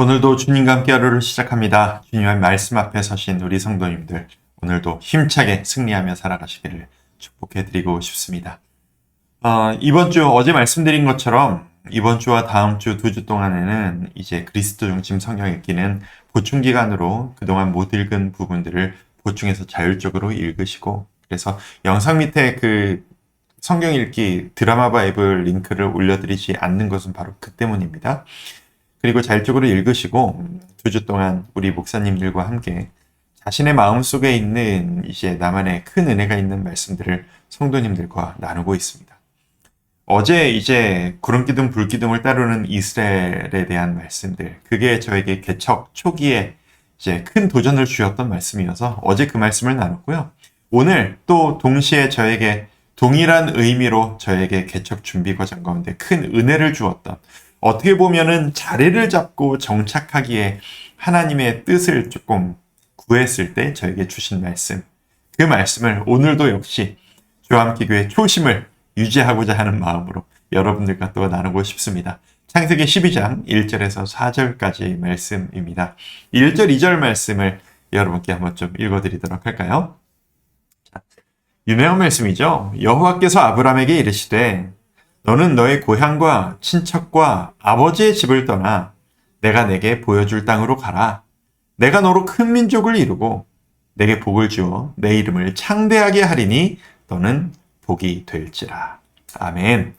오늘도 주님과 함께 하루를 시작합니다. 주님의 말씀 앞에 서신 우리 성도님들, 오늘도 힘차게 승리하며 살아가시기를 축복해드리고 싶습니다. 이번 주 어제 말씀드린 것처럼 이번 주와 다음 주 2주 동안에는 이제 그리스도 중심 성경 읽기는 보충 기간으로 그동안 못 읽은 부분들을 보충해서 자율적으로 읽으시고, 그래서 영상 밑에 그 성경 읽기 드라마 바이블 링크를 올려드리지 않는 것은 바로 그 때문입니다. 그리고 자율적으로 읽으시고 2주 동안 우리 목사님들과 함께 자신의 마음속에 있는 이제 나만의 큰 은혜가 있는 말씀들을 성도님들과 나누고 있습니다. 어제 이제 구름기둥 불기둥을 따르는 이스라엘에 대한 말씀들, 그게 저에게 개척 초기에 이제 큰 도전을 주었던 말씀이어서 어제 그 말씀을 나눴고요. 오늘 또 동시에 저에게 동일한 의미로 저에게 개척 준비 과정 가운데 큰 은혜를 주었던, 어떻게 보면은 자리를 잡고 정착하기에 하나님의 뜻을 조금 구했을 때 저에게 주신 말씀, 그 말씀을 오늘도 역시 주와 함께 교회 초심을 유지하고자 하는 마음으로 여러분들과 또 나누고 싶습니다. 창세기 12장 1절에서 4절까지 말씀입니다. 1절, 2절 말씀을 여러분께 한번 좀 읽어드리도록 할까요? 유명한 말씀이죠. 여호와께서 아브라함에게 이르시되 너는 너의 고향과 친척과 아버지의 집을 떠나 내가 내게 보여줄 땅으로 가라. 내가 너로 큰 민족을 이루고 내게 복을 주어 내 이름을 창대하게 하리니 너는 복이 될지라. 아멘.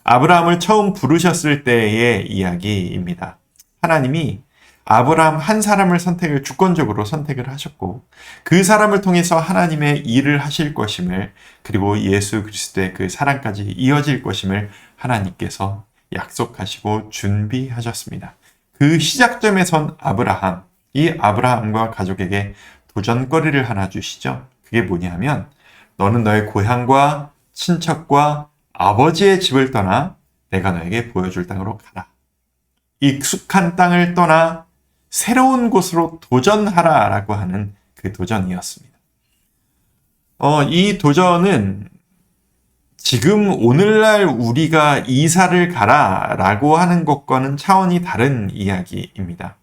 아브라함을 처음 부르셨을 때의 이야기입니다. 하나님이 아브라함 한 사람을 주권적으로 선택을 하셨고, 그 사람을 통해서 하나님의 일을 하실 것임을, 그리고 예수 그리스도의 그 사랑까지 이어질 것임을 하나님께서 약속하시고 준비하셨습니다. 그 시작점에 선 아브라함, 이 아브라함과 가족에게 도전거리를 하나 주시죠. 그게 뭐냐면 너는 너의 고향과 친척과 아버지의 집을 떠나 내가 너에게 보여줄 땅으로 가라. 익숙한 땅을 떠나 새로운 곳으로 도전하라라고 하는 그 도전이었습니다. 이 도전은 지금 오늘날 우리가 이사를 가라라고 하는 것과는 차원이 다른 이야기입니다.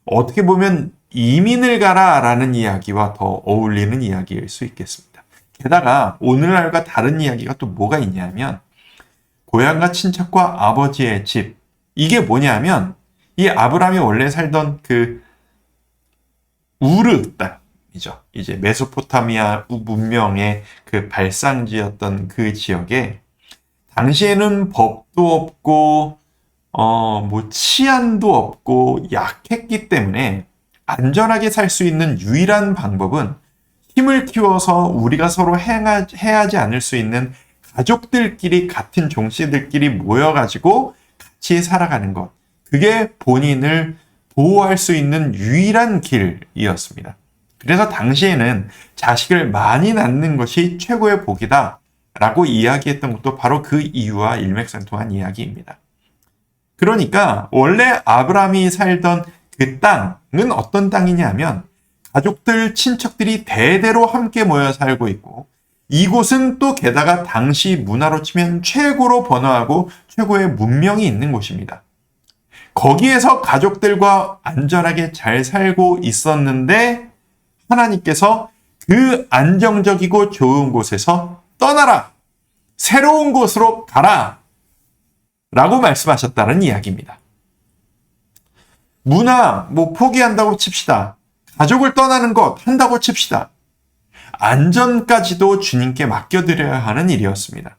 어떻게 보면 이민을 가라라는 이야기와 더 어울리는 이야기일 수 있겠습니다. 게다가 오늘날과 다른 이야기가 또 뭐가 있냐면 고향과 친척과 아버지의 집, 이게 뭐냐면 이 아브라함이 원래 살던 그 우르 땅이죠. 이제 메소포타미아 문명의 그 발상지였던 그 지역에 당시에는 법도 없고 치안도 없고 약했기 때문에 안전하게 살 수 있는 유일한 방법은 힘을 키워서 우리가 서로 해하지 않을 수 있는 가족들끼리, 같은 종씨들끼리 모여가지고 같이 살아가는 것. 그게 본인을 보호할 수 있는 유일한 길이었습니다. 그래서 당시에는 자식을 많이 낳는 것이 최고의 복이다 라고 이야기했던 것도 바로 그 이유와 일맥상통한 이야기입니다. 그러니까 원래 아브라함이 살던 그 땅은 어떤 땅이냐면 가족들, 친척들이 대대로 함께 모여 살고 있고, 이곳은 또 게다가 당시 문화로 치면 최고로 번화하고 최고의 문명이 있는 곳입니다. 거기에서 가족들과 안전하게 잘 살고 있었는데 하나님께서 그 안정적이고 좋은 곳에서 떠나라! 새로운 곳으로 가라! 라고 말씀하셨다는 이야기입니다. 문화, 포기한다고 칩시다. 가족을 떠나는 것 한다고 칩시다. 안전까지도 주님께 맡겨드려야 하는 일이었습니다.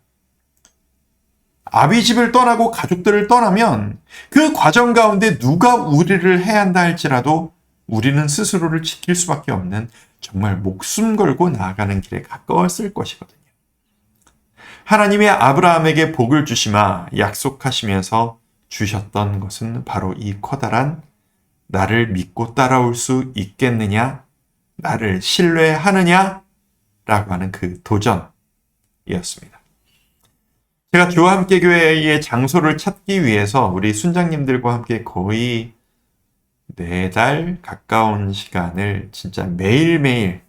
아비 집을 떠나고 가족들을 떠나면 그 과정 가운데 누가 우리를 해야 한다 할지라도 우리는 스스로를 지킬 수밖에 없는 정말 목숨 걸고 나아가는 길에 가까웠을 것이거든요. 하나님의 아브라함에게 복을 주시마 약속하시면서 주셨던 것은 바로 이 커다란 나를 믿고 따라올 수 있겠느냐, 나를 신뢰하느냐 라고 하는 그 도전이었습니다. 제가 주와 함께 교회의 장소를 찾기 위해서 우리 순장님들과 함께 거의 4달 가까운 시간을 진짜 매일매일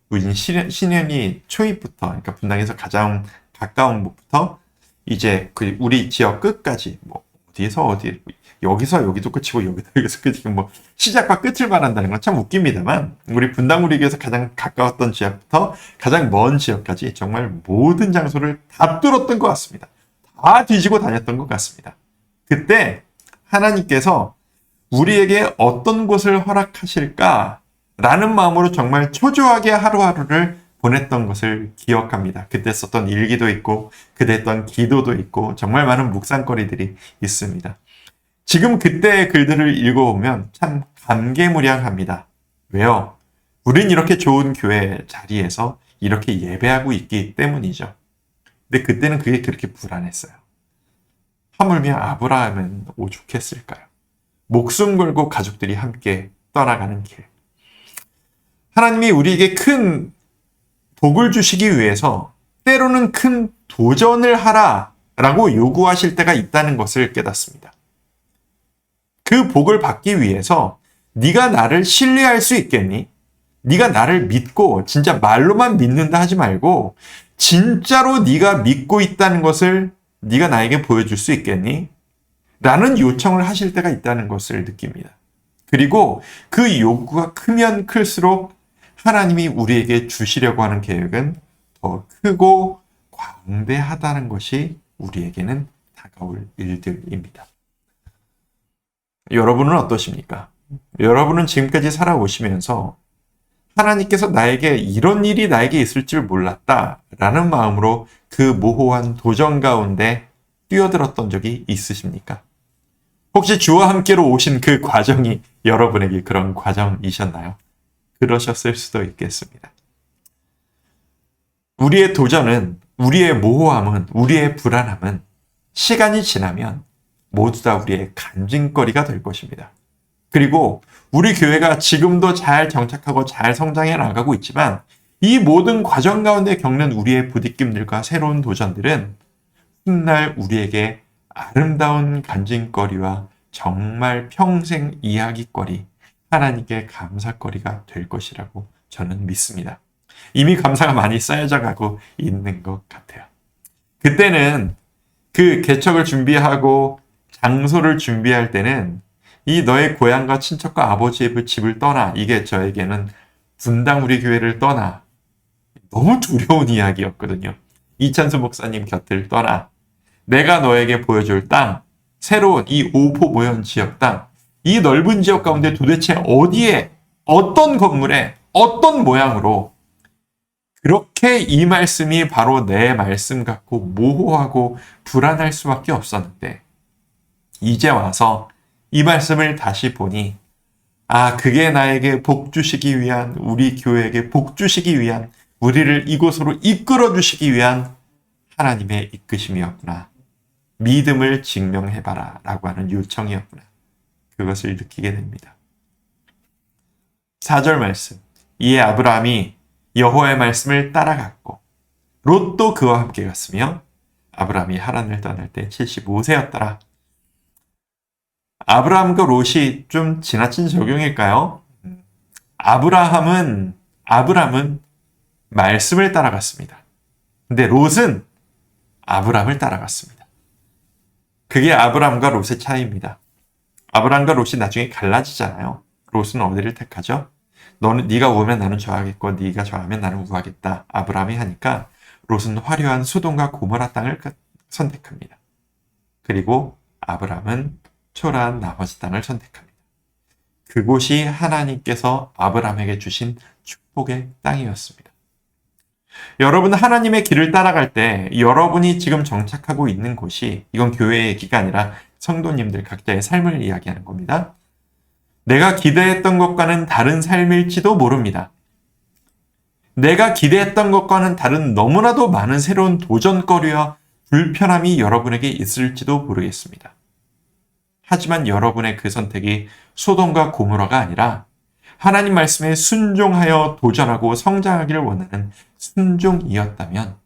우리 신현이 초입부터, 그러니까 분당에서 가장 가까운 곳부터 이제 우리 지역 끝까지 어디에서 어디, 여기서 여기도 끝이고 여기서 끝이고 뭐 시작과 끝을 말한다는 건 참 웃깁니다만 우리 분당우리교에서 가장 가까웠던 지역부터 가장 먼 지역까지 정말 모든 장소를 다 뚫었던 것 같습니다. 다 뒤지고 다녔던 것 같습니다. 그때 하나님께서 우리에게 어떤 곳을 허락하실까 라는 마음으로 정말 초조하게 하루하루를 보냈던 것을 기억합니다. 그때 썼던 일기도 있고 그때 했던 기도도 있고 정말 많은 묵상거리들이 있습니다. 지금 그때의 글들을 읽어보면 참 감개무량합니다. 왜요? 우린 이렇게 좋은 교회 자리에서 이렇게 예배하고 있기 때문이죠. 근데 그때는 그게 그렇게 불안했어요. 하물며 아브라함은 오죽했을까요? 목숨 걸고 가족들이 함께 떠나가는 길. 하나님이 우리에게 큰 복을 주시기 위해서 때로는 큰 도전을 하라라고 요구하실 때가 있다는 것을 깨닫습니다. 그 복을 받기 위해서 네가 나를 신뢰할 수 있겠니? 네가 나를 믿고 진짜 말로만 믿는다 하지 말고 진짜로 네가 믿고 있다는 것을 네가 나에게 보여줄 수 있겠니? 라는 요청을 하실 때가 있다는 것을 느낍니다. 그리고 그 요구가 크면 클수록 하나님이 우리에게 주시려고 하는 계획은 더 크고 광대하다는 것이 우리에게는 다가올 일들입니다. 여러분은 어떠십니까? 여러분은 지금까지 살아오시면서 하나님께서 나에게 이런 일이 나에게 있을 줄 몰랐다라는 마음으로 그 모호한 도전 가운데 뛰어들었던 적이 있으십니까? 혹시 주와 함께로 오신 그 과정이 여러분에게 그런 과정이셨나요? 그러셨을 수도 있겠습니다. 우리의 도전은, 우리의 모호함은, 우리의 불안함은 시간이 지나면 모두 다 우리의 간증거리가 될 것입니다. 그리고 우리 교회가 지금도 잘 정착하고 잘 성장해 나가고 있지만 이 모든 과정 가운데 겪는 우리의 부딪힘들과 새로운 도전들은 훗날 우리에게 아름다운 간증거리와 정말 평생 이야기거리, 하나님께 감사거리가 될 것이라고 저는 믿습니다. 이미 감사가 많이 쌓여져 가고 있는 것 같아요. 그때는 그 개척을 준비하고 장소를 준비할 때는 이 너의 고향과 친척과 아버지의 집을 떠나, 이게 저에게는 분당 우리 교회를 떠나, 너무 두려운 이야기였거든요. 이찬수 목사님 곁을 떠나, 내가 너에게 보여줄 땅, 새로운 이 오포 모현 지역 땅, 이 넓은 지역 가운데 도대체 어디에, 어떤 건물에, 어떤 모양으로 그렇게 이 말씀이 바로 내 말씀 같고 모호하고 불안할 수밖에 없었는데 이제 와서 이 말씀을 다시 보니 아, 그게 나에게 복 주시기 위한, 우리 교회에게 복 주시기 위한, 우리를 이곳으로 이끌어 주시기 위한 하나님의 이끄심이었구나. 믿음을 증명해봐라 라고 하는 요청이었구나. 그것을 느끼게 됩니다. 4절 말씀. 이에 아브라함이 여호와의 말씀을 따라갔고 롯도 그와 함께 갔으며 아브라함이 하란을 떠날 때 75세였더라. 아브라함과 롯이 좀 지나친 적용일까요? 아브라함은 말씀을 따라갔습니다. 근데 롯은 아브라함을 따라갔습니다. 그게 아브라함과 롯의 차이입니다. 아브라함과 롯이 나중에 갈라지잖아요. 롯은 어디를 택하죠? 네가 우하면 나는 좌하겠고 네가 좌하면 나는 우하겠다. 아브라함이 하니까 롯은 화려한 소돔과 고모라 땅을 선택합니다. 그리고 아브라함은 초라한 나머지 땅을 선택합니다. 그곳이 하나님께서 아브라함에게 주신 축복의 땅이었습니다. 여러분, 하나님의 길을 따라갈 때 여러분이 지금 정착하고 있는 곳이, 이건 교회의 얘기가 아니라 성도님들 각자의 삶을 이야기하는 겁니다. 내가 기대했던 것과는 다른 삶일지도 모릅니다. 내가 기대했던 것과는 다른 너무나도 많은 새로운 도전거리와 불편함이 여러분에게 있을지도 모르겠습니다. 하지만 여러분의 그 선택이 소돔과 고모라가 아니라 하나님 말씀에 순종하여 도전하고 성장하기를 원하는 순종이었다면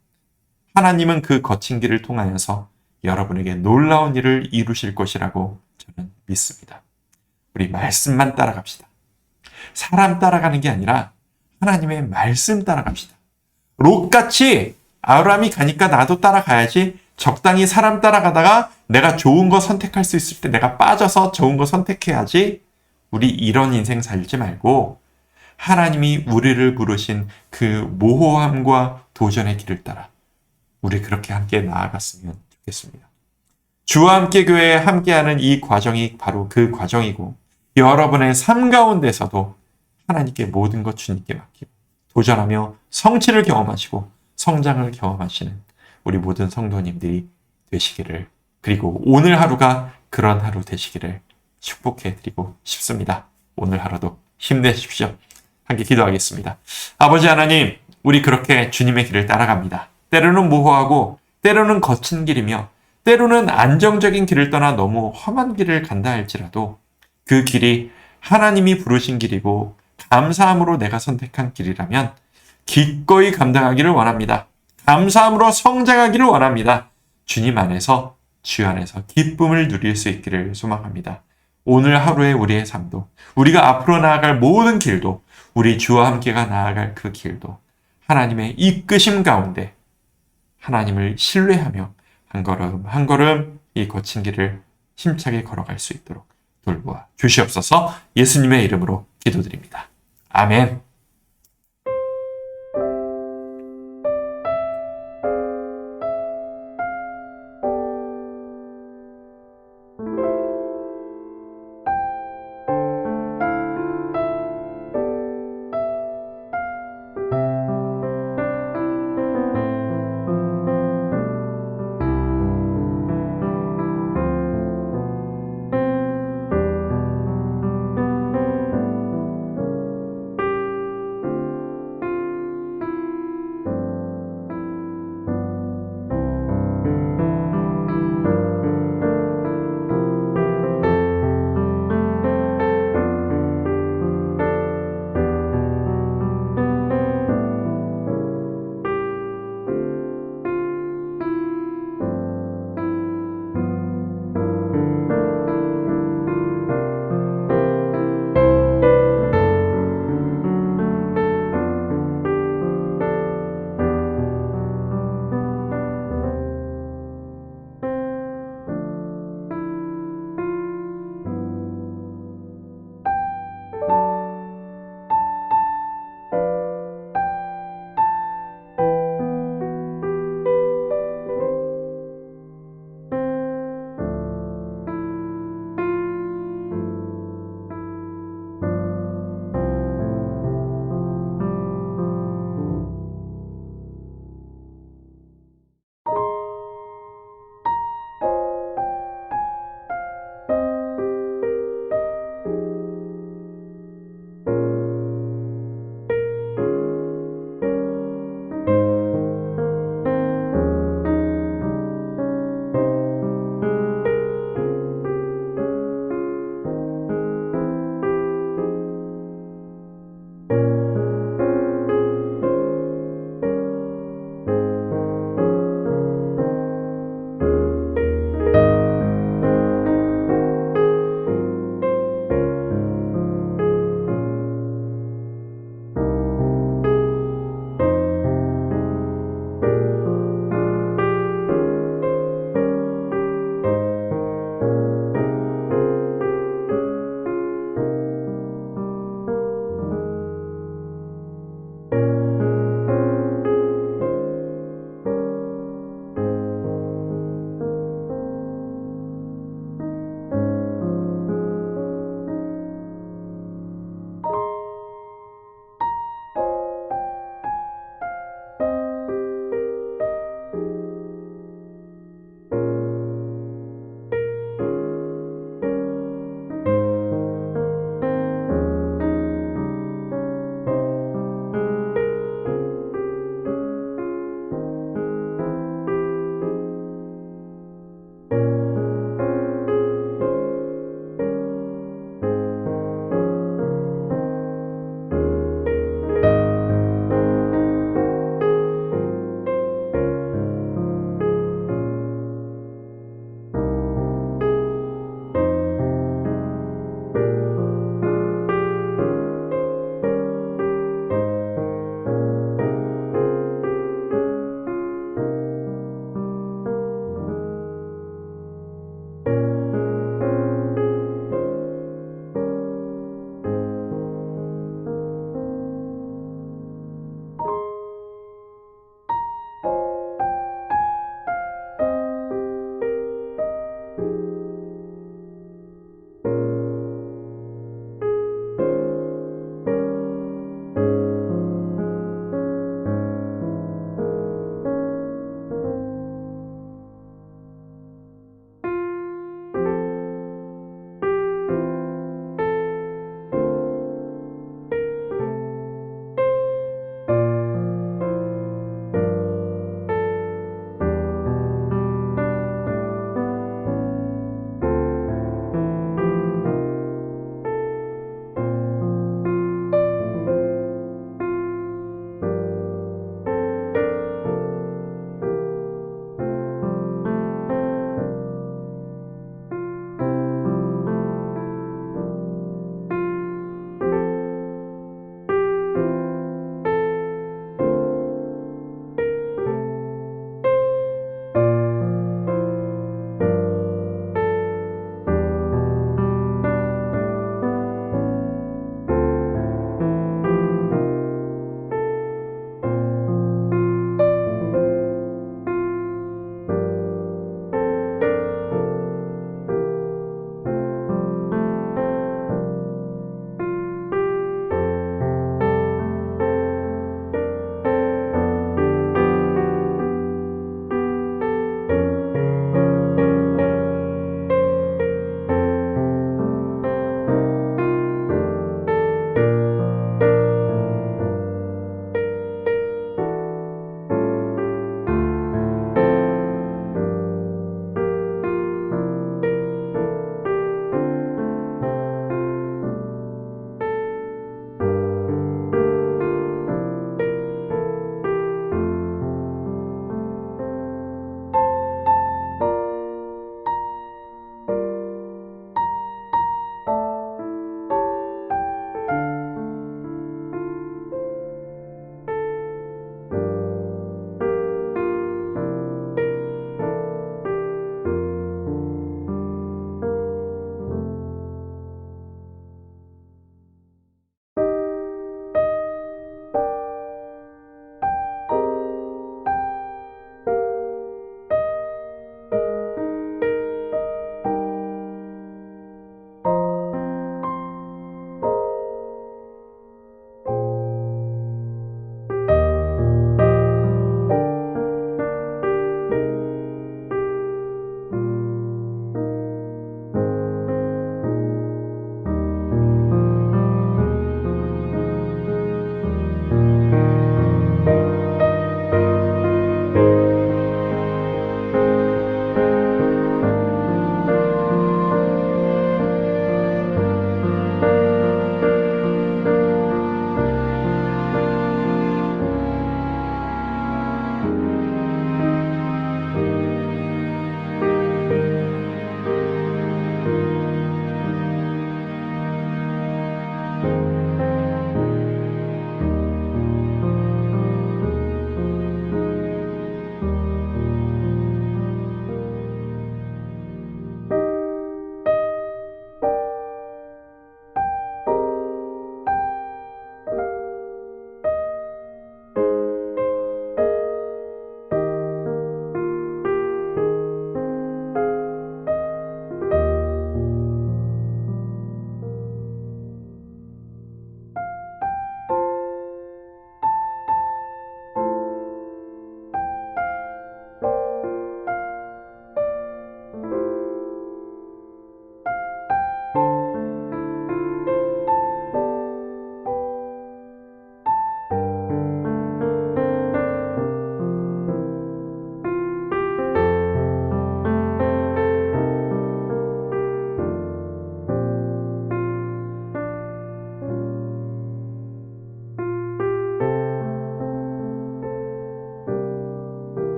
하나님은 그 거친 길을 통하여서 여러분에게 놀라운 일을 이루실 것이라고 저는 믿습니다. 우리 말씀만 따라갑시다. 사람 따라가는 게 아니라 하나님의 말씀 따라갑시다. 롯같이 아브라함이 가니까 나도 따라가야지, 적당히 사람 따라가다가 내가 좋은 거 선택할 수 있을 때 내가 빠져서 좋은 거 선택해야지. 우리 이런 인생 살지 말고 하나님이 우리를 부르신 그 모호함과 도전의 길을 따라 우리 그렇게 함께 나아갔으면 좋겠습니다. 주와 함께 교회에 함께하는 이 과정이 바로 그 과정이고 여러분의 삶 가운데서도 하나님께 모든 것 주님께 맡기고 도전하며 성취를 경험하시고 성장을 경험하시는 우리 모든 성도님들이 되시기를, 그리고 오늘 하루가 그런 하루 되시기를 축복해 드리고 싶습니다. 오늘 하루도 힘내십시오. 함께 기도하겠습니다. 아버지 하나님, 우리 그렇게 주님의 길을 따라갑니다. 때로는 모호하고 때로는 거친 길이며 때로는 안정적인 길을 떠나 너무 험한 길을 간다 할지라도 그 길이 하나님이 부르신 길이고 감사함으로 내가 선택한 길이라면 기꺼이 감당하기를 원합니다. 감사함으로 성장하기를 원합니다. 주님 안에서, 주 안에서 기쁨을 누릴 수 있기를 소망합니다. 오늘 하루의 우리의 삶도, 우리가 앞으로 나아갈 모든 길도, 우리 주와 함께가 나아갈 그 길도 하나님의 이끄심 가운데 하나님을 신뢰하며 한 걸음 한 걸음 이 거친 길을 힘차게 걸어갈 수 있도록 돌보아 주시옵소서. 예수님의 이름으로 기도드립니다. 아멘.